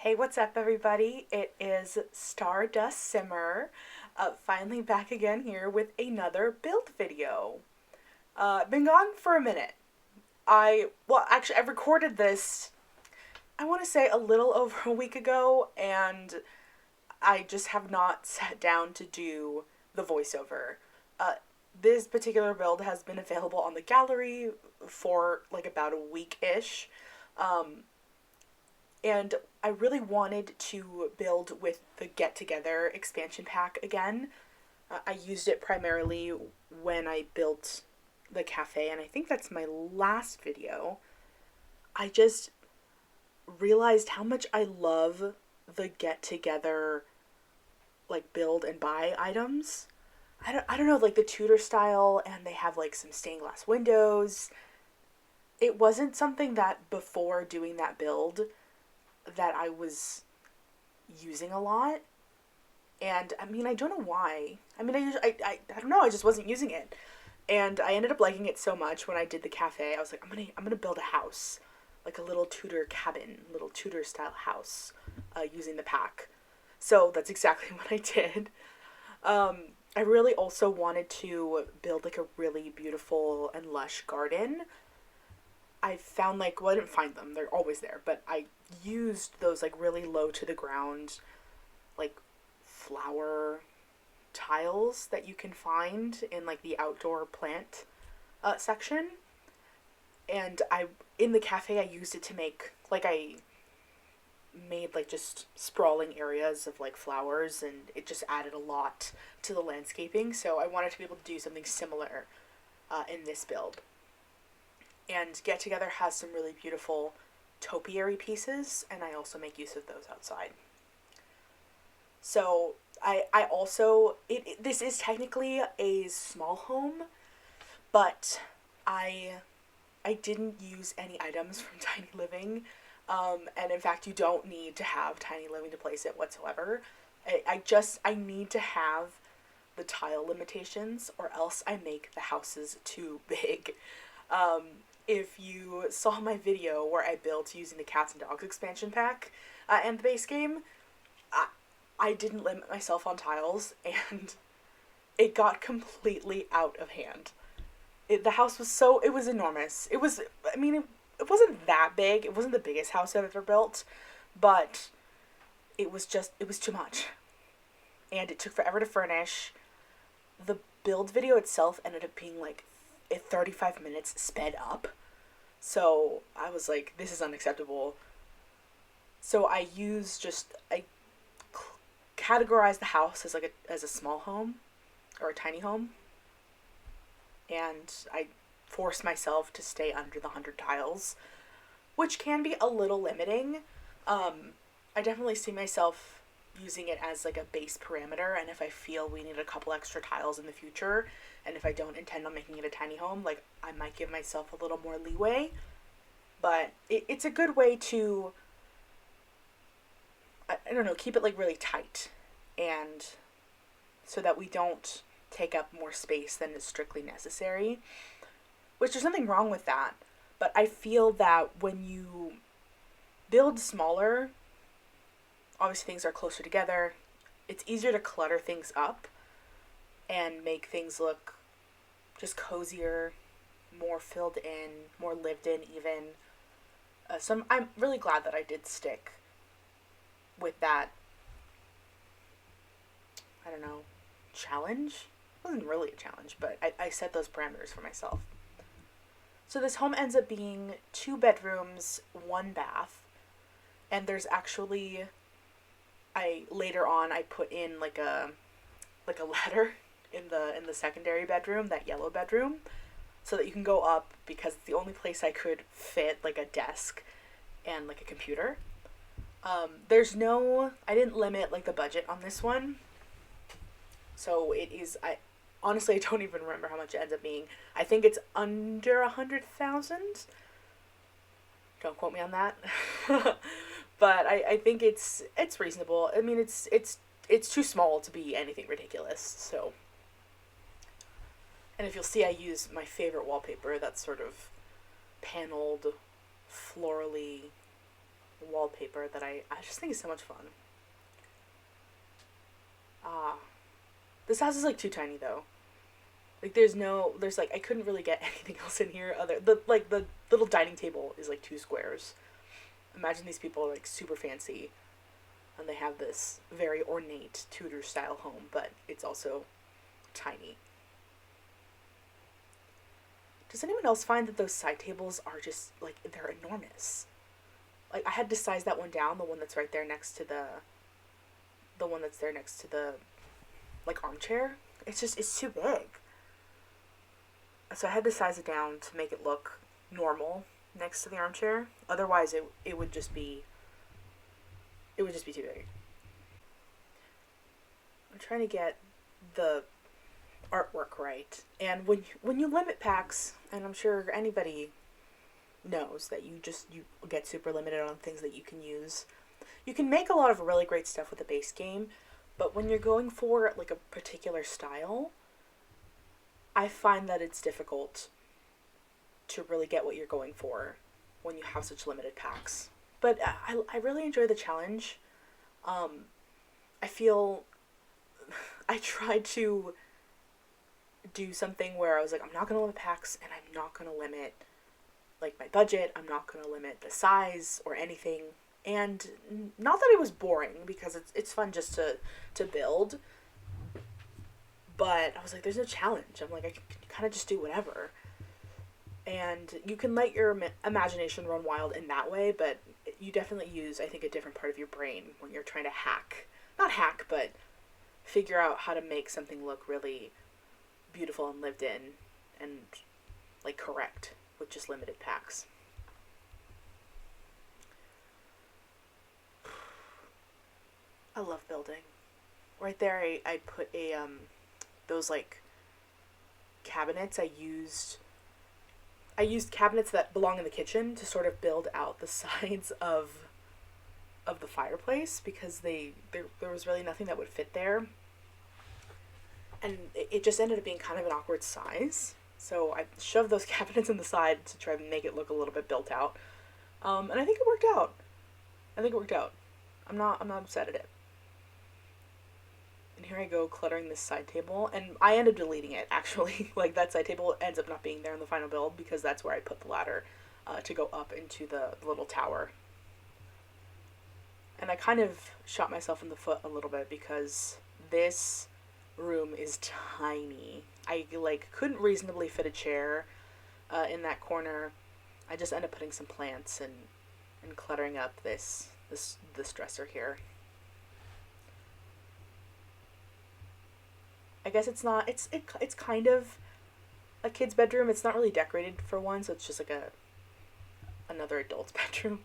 Hey, what's up, everybody? It is Stardust Simmer, finally back again here with another build video. Been gone for a minute. I've recorded this, I want to say a little over a week ago, and I just have not sat down to do the voiceover. Uh, this particular build has been available on the gallery for like about a week-ish. Um, and I really wanted to build with the Get Together expansion pack again. I used it primarily when I built the cafe, and I think that's my last video. I just realized how much I love the Get Together, like, build and buy items. I don't know, like the Tudor style, and they have like some stained glass windows. It wasn't something that before doing that build that I was using a lot. And I mean, I don't know why. I mean, I don't know, I just wasn't using it. And I ended up liking it so much when I did the cafe. I was like, I'm gonna build a house, like a little Tudor cabin, little Tudor style house, using the pack. So that's exactly what I did. Um, I really also wanted to build like a really beautiful and lush garden. I found like, well, I didn't find them, they're always there, but I used those like really low to the ground, like flower tiles that you can find in like the outdoor plant section. And in the cafe, I used it to make, like, I made like just sprawling areas of like flowers, and it just added a lot to the landscaping. So I wanted to be able to do something similar in this build. And Get Together has some really beautiful topiary pieces, and I also make use of those outside. So I also, this is technically a small home, but I I didn't use any items from Tiny Living. And in fact, you don't need to have Tiny Living to place it whatsoever. I need to have the tile limitations, or else I make the houses too big. Um, if you saw my video where I built using the Cats and Dogs expansion pack and the base game, I, I didn't limit myself on tiles, and it got completely out of hand. The house was so, it was enormous. It was, I mean, it wasn't that big. It wasn't the biggest house I've ever built, but it was too much. And it took forever to furnish. The build video itself ended up being like 35 minutes sped up. So I was like, this is unacceptable. So I categorized the house as like as a small home or a tiny home, and I forced myself to stay under the 100 tiles, which can be a little limiting. I definitely see myself using it as like a base parameter, and if I feel we need a couple extra tiles in the future, and if I don't intend on making it a tiny home, like, I might give myself a little more leeway. But it's a good way to, I don't know, keep it like really tight, and so that we don't take up more space than is strictly necessary, which there's nothing wrong with that. But I feel that when you build smaller, obviously things are closer together. It's easier to clutter things up and make things look just cozier, more filled in, more lived in, even. I'm really glad that I did stick with that, I don't know, challenge? It wasn't really a challenge, but I set those parameters for myself. So this home ends up being 2 bedrooms, 1 bath, and there's actually, I later on I put in like a ladder in the secondary bedroom, that yellow bedroom, so that you can go up, because it's the only place I could fit like a desk and like a computer. I didn't limit like the budget on this one, so it is, I honestly, I don't even remember how much it ends up being. I think it's under 100,000. Don't quote me on that. But I think it's reasonable. I mean, it's too small to be anything ridiculous. So, and if you'll see, I use my favorite wallpaper, that's sort of paneled, florally, wallpaper that I just think is so much fun. Ah, this house is like too tiny though. Like there's like I couldn't really get anything else in here other the little dining table is like 2 squares. Imagine these people are like super fancy and they have this very ornate Tudor style home, but it's also tiny. Does anyone else find that those side tables are just like they're enormous? Like I had to size that one down, the one that's right there next to the one that's there next to the like armchair. It's too big. So I had to size it down to make it look normal next to the armchair. Otherwise it would just be too big. I'm trying to get the artwork right. And when you limit packs, and I'm sure anybody knows that you get super limited on things that you can use. You can make a lot of really great stuff with a base game, but when you're going for like a particular style, I find that it's difficult to really get what you're going for when you have such limited packs. But I really enjoy the challenge. I feel I tried to do something where I was like, I'm not going to limit packs and I'm not going to limit like my budget. I'm not going to limit the size or anything. And not that it was boring because it's fun just to build. But I was like, there's no challenge. I'm like, I can kind of just do whatever. And you can let your imagination run wild in that way, but you definitely use, I think, a different part of your brain when you're trying to not hack, but figure out how to make something look really beautiful and lived in and, like, correct with just limited packs. I love building. Right there, I put those, like, cabinets. I used cabinets that belong in the kitchen to sort of build out the sides of the fireplace because there was really nothing that would fit there. And it just ended up being kind of an awkward size. So I shoved those cabinets in the side to try and make it look a little bit built out. And I think it worked out. I'm not upset at it. And here I go cluttering this side table, and I ended up deleting it, actually. Like, that side table ends up not being there in the final build, because that's where I put the ladder to go up into the little tower. And I kind of shot myself in the foot a little bit, because this room is tiny. I, like, couldn't reasonably fit a chair in that corner. I just ended up putting some plants and cluttering up this dresser here. I guess it's not. It's kind of a kid's bedroom. It's not really decorated for one, so it's just like another adult's bedroom.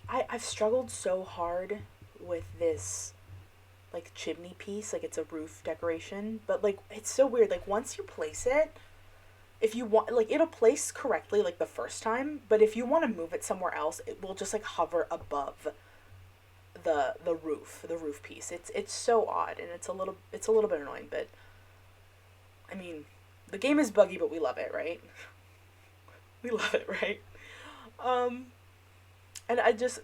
I've struggled so hard with this like chimney piece. Like, it's a roof decoration, but like it's so weird. Like, once you place it, if you want, like, it'll place correctly like the first time, but if you want to move it somewhere else, it will just like hover above the roof piece. It's so odd, and it's a little bit annoying, but I mean, the game is buggy, but we love it, right? We love it, right? And I just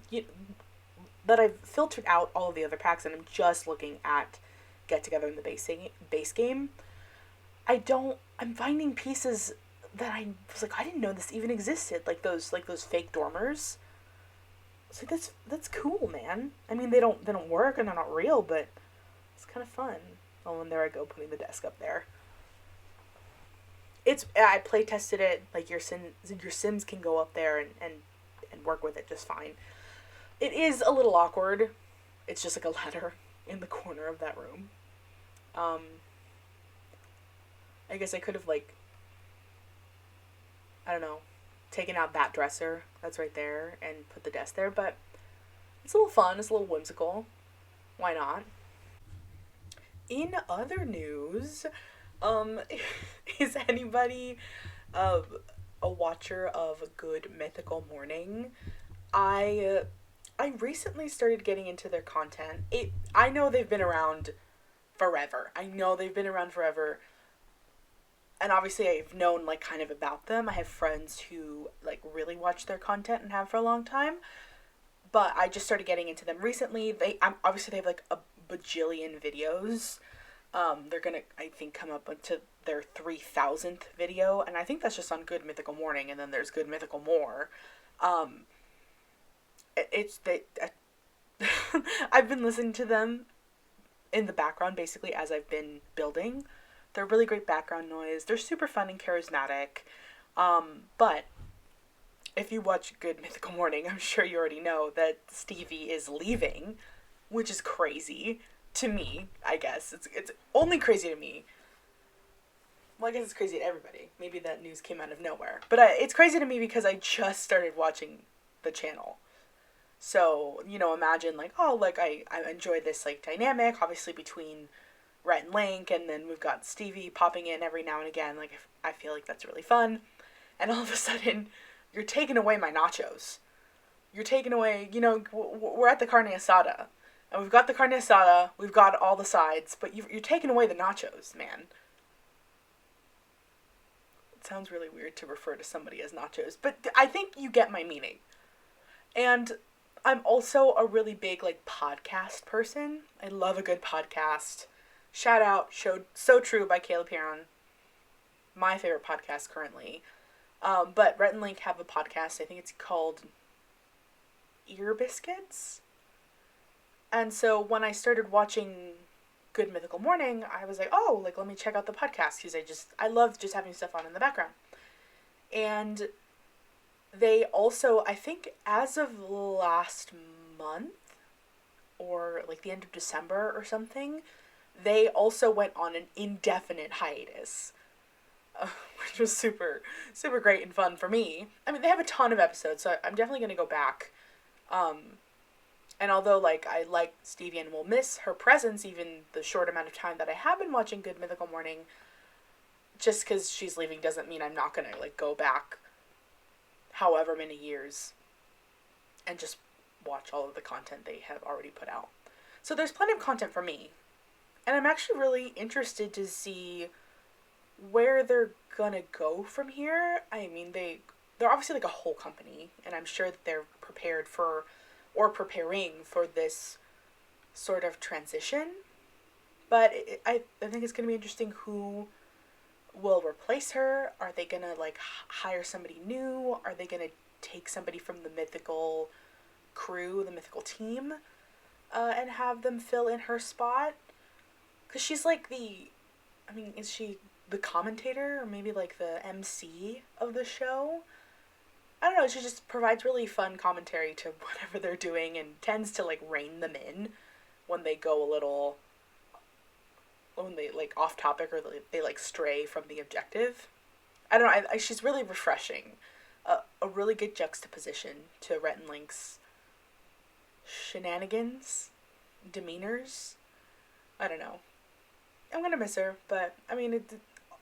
that I've filtered out all of the other packs, and I'm just looking at Get Together in the base game. I'm finding pieces that I was like, I didn't know this even existed, like those fake dormers. So that's cool, man. I mean, they don't work and they're not real, but it's kind of fun. Oh, and there I go, putting the desk up there. I play tested it. Like, your Sims can go up there and work with it just fine. It is a little awkward. It's just like a ladder in the corner of that room. I guess I could have, like, I don't know, taken out that dresser that's right there and put the desk there, but it's a little fun, it's a little whimsical. Why not? In other news, is anybody a watcher of Good Mythical Morning? I recently started getting into their content. I know they've been around forever. And obviously I've known like kind of about them. I have friends who like really watch their content and have for a long time, but I just started getting into them recently. Obviously they have like a bajillion videos. They're gonna, I think, come up into their 3,000th video, and I think that's just on Good Mythical Morning, and then there's Good Mythical More. Um, it's they. I've been listening to them in the background basically as I've been building. They're really great background noise. They're super fun and charismatic. But if you watch Good Mythical Morning, I'm sure you already know that Stevie is leaving, which is crazy to me, I guess. It's only crazy to me. Well, I guess it's crazy to everybody. Maybe that news came out of nowhere. But it's crazy to me because I just started watching the channel. So, imagine like, oh, like I enjoy this like dynamic, obviously between Rhett and Link, and then we've got Stevie popping in every now and again. Like, I feel like that's really fun. And all of a sudden, you're taking away my nachos. You're taking away, we're at the carne asada. And we've got the carne asada, we've got all the sides, but you're taking away the nachos, man. It sounds really weird to refer to somebody as nachos, but I think you get my meaning. And I'm also a really big, like, podcast person. I love a good podcast. Shout out, So True by Caleb Heron. My favorite podcast currently. But Rhett and Link have a podcast. I think it's called Ear Biscuits. And so when I started watching Good Mythical Morning, I was like, oh, like, let me check out the podcast. Because I love just having stuff on in the background. And they also, I think as of last month, or like the end of December or something, they also went on an indefinite hiatus. Which was super, super great and fun for me. I mean, they have a ton of episodes, so I'm definitely going to go back. And although, like, I like Stevie and will miss her presence, even the short amount of time that I have been watching Good Mythical Morning, just because she's leaving doesn't mean I'm not going to, like, go back however many years and just watch all of the content they have already put out. So there's plenty of content for me. And I'm actually really interested to see where they're gonna go from here. I mean, they're obviously like a whole company, and I'm sure that they're prepared for, or preparing for this sort of transition. But I think it's gonna be interesting who will replace her. Are they gonna like hire somebody new? Are they gonna take somebody from the mythical crew, the mythical team, and have them fill in her spot? Because she's like is she the commentator or maybe like the MC of the show? I don't know, she just provides really fun commentary to whatever they're doing and tends to like rein them in when they go when they like off topic or they like stray from the objective. I don't know, she's really refreshing. A really good juxtaposition to Rhett and Link's shenanigans, demeanors. I don't know. I'm gonna miss her, but I mean,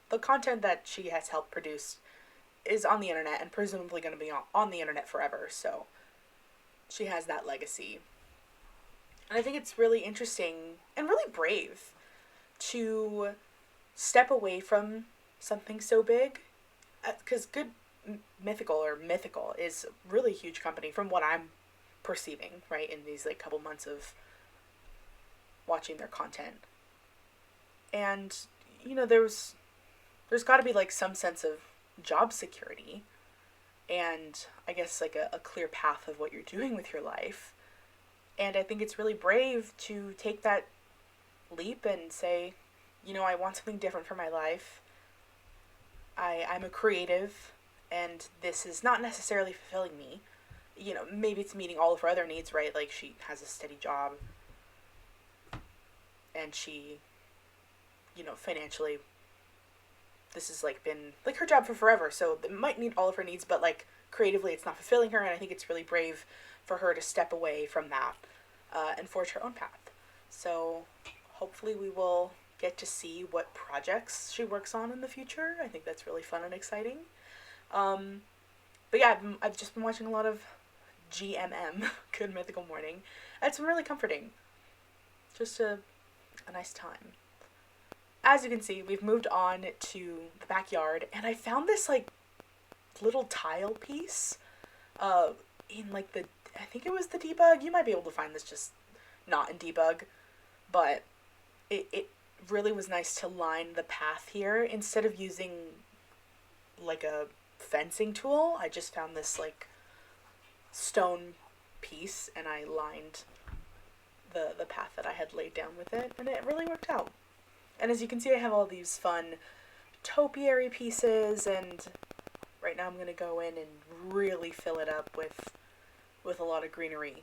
the content that she has helped produce is on the internet and presumably going to be on the internet forever, so she has that legacy. And I think it's really interesting and really brave to step away from something so big, because Good Mythical is a really huge company from what I'm perceiving, right, in these like couple months of watching their content. And there's got to be like some sense of job security and I guess like a clear path of what you're doing with your life. And I think it's really brave to take that leap and say, I want something different for my life. I'm a creative and this is not necessarily fulfilling me. Maybe it's meeting all of her other needs, right? Like she has a steady job and she, financially, this has like been like her job for forever, so it might meet all of her needs, but like creatively it's not fulfilling her, and I think it's really brave for her to step away from that and forge her own path. So hopefully we will get to see what projects she works on in the future. I think that's really fun and exciting. But yeah, I've just been watching a lot of GMM, Good Mythical Morning. It's been really comforting. Just a nice time. as you can see, we've moved on to the backyard, and I found this, like, little tile piece, in, like, I think it was the debug. You might be able to find this just not in debug, but it really was nice to line the path here. Instead of using, like, a fencing tool, I just found this, like, stone piece, and I lined the path that I had laid down with it, and it really worked out. And as you can see, I have all these fun topiary pieces, and right now I'm going to go in and really fill it up with a lot of greenery.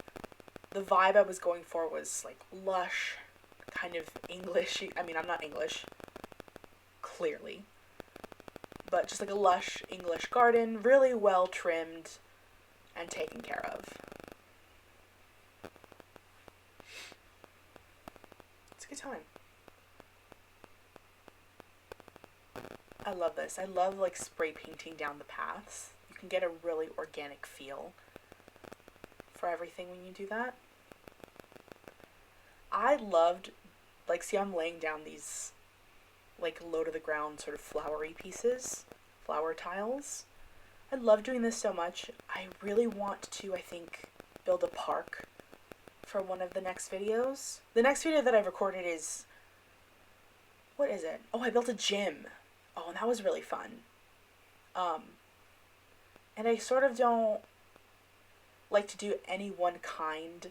The vibe I was going for was, like, lush, kind of English. I mean, I'm not English, clearly, but just like a lush English garden, really well trimmed and taken care of. It's a good time. I love this. I love, like, spray painting down the paths. You can get a really organic feel for everything when you do that. I loved, like, see, I'm laying down these, like, low to the ground sort of flowery pieces, flower tiles. I love doing this so much. I really want to, I think, build a park for one of the next videos. The next video that I've recorded is, what is it? Oh, I built a gym. Oh, and that was really fun. And I sort of don't like to do any one kind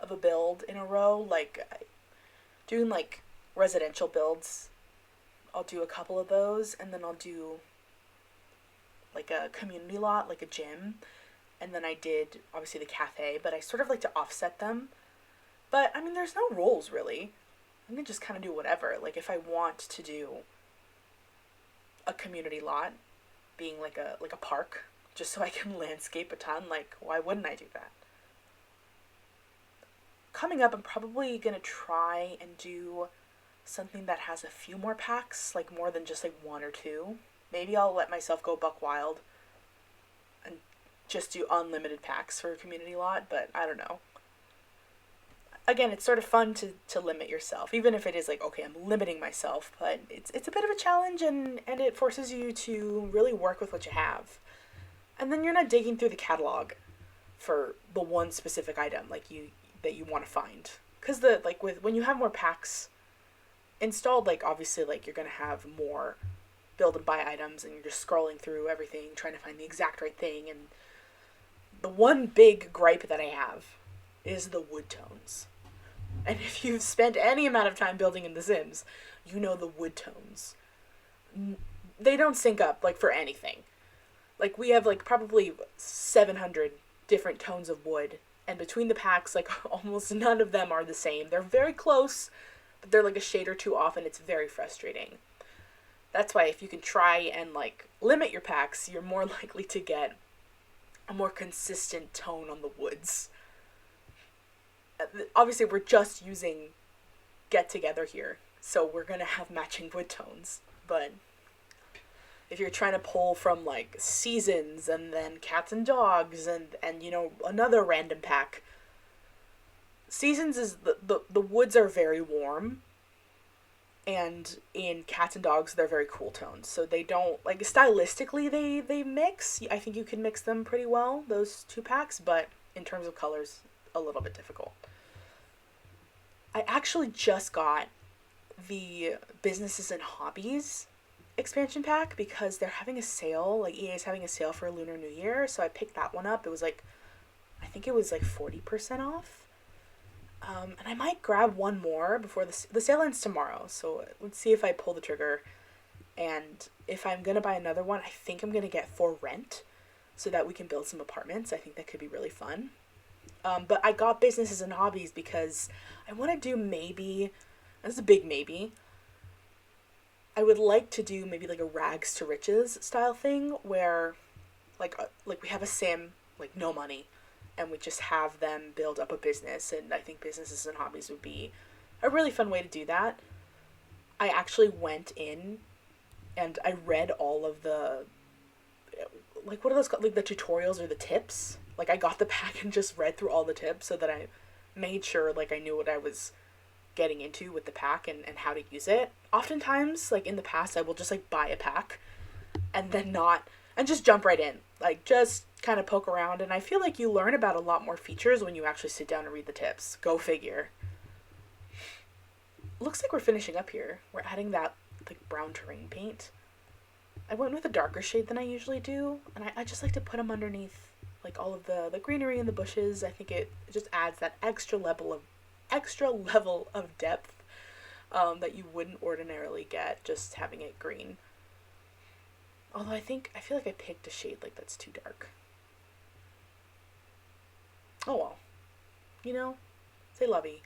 of a build in a row. Like, doing, like, residential builds, I'll do a couple of those, and then I'll do, like, a community lot, like a gym, and then I did, obviously, the cafe, but I sort of like to offset them. But, I mean, there's no rules, really. I can just kind of do whatever. Like, if I want to do a community lot, being like a park, just so I can landscape a ton, like, why wouldn't I do that? Coming up, I'm probably gonna try and do something that has a few more packs, like more than just like one or two. Maybe I'll let myself go buck wild and just do unlimited packs for a community lot, but I don't know. Again, it's sort of fun to limit yourself, even if it is like, okay, I'm limiting myself, but it's a bit of a challenge, and it forces you to really work with what you have. And then you're not digging through the catalog for the one specific item that you want to find. Because when you have more packs installed, like, obviously, like, you're going to have more build and buy items, and you're just scrolling through everything, trying to find the exact right thing. And the one big gripe that I have is the wood tones. And if you've spent any amount of time building in The Sims, you know the wood tones. They don't sync up, like, for anything. Like, we have, like, probably 700 different tones of wood, and between the packs, like, almost none of them are the same. They're very close, but they're, like, a shade or two off, and it's very frustrating. That's why if you can try and, like, limit your packs, you're more likely to get a more consistent tone on the woods. Obviously, we're just using Get Together here, so we're gonna have matching wood tones, but if you're trying to pull from, like, Seasons and then Cats and Dogs and you know, another random pack, Seasons is the woods are very warm, and in Cats and Dogs they're very cool tones, so they don't, like, stylistically they mix. I think you can mix them pretty well, those two packs, but in terms of colors, a little bit difficult. I actually just got the Businesses and Hobbies expansion pack because they're having a sale, like, EA is having a sale for Lunar New Year, so I picked that one up. It was like, I think it was like 40% off. And I might grab one more before the sale ends tomorrow, so let's see if I pull the trigger. And if I'm gonna buy another one, I think I'm gonna get for rent so that we can build some apartments. I think that could be really fun. But I got Businesses and Hobbies because I want to do maybe, this is a big maybe, I would like to do maybe like a rags to riches style thing where like we have a sim, like, no money, and we just have them build up a business, and I think Businesses and Hobbies would be a really fun way to do that. I actually went in and I read all of the, like, what are those called? Like, the tutorials or the tips. Like, I got the pack and just read through all the tips so that I made sure, like, I knew what I was getting into with the pack and how to use it. Oftentimes, like in the past, I will just like buy a pack and then not, and just jump right in. Like just kind of poke around, and I feel like you learn about a lot more features when you actually sit down and read the tips. Go figure. Looks like we're finishing up here. We're adding that like brown terrain paint. I went with a darker shade than I usually do, and I just like to put them underneath like all of the greenery and the bushes. I think it just adds that extra level of depth that you wouldn't ordinarily get just having it green. Although I feel like I picked a shade like that's too dark. Oh well. You know, say lovey.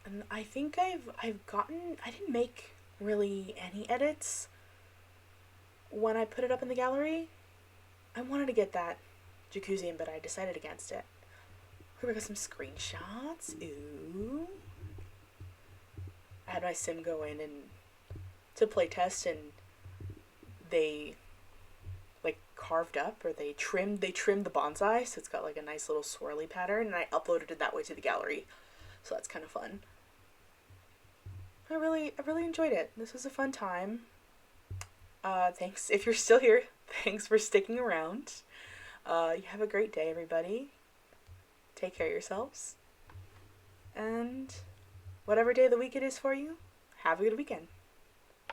And I think I've gotten, I didn't make really any edits when I put it up in the gallery. I wanted to get that jacuzzi in, but I decided against it. Here we got some screenshots. Ooh. I had my sim go in and to play test, and they like carved up, or they trimmed the bonsai, so it's got like a nice little swirly pattern, and I uploaded it that way to the gallery. So that's kind of fun. I really enjoyed it. This was a fun time. Thanks if you're still here. Thanks for sticking around. You have a great day, everybody. Take care of yourselves. And whatever day of the week it is for you, have a good weekend.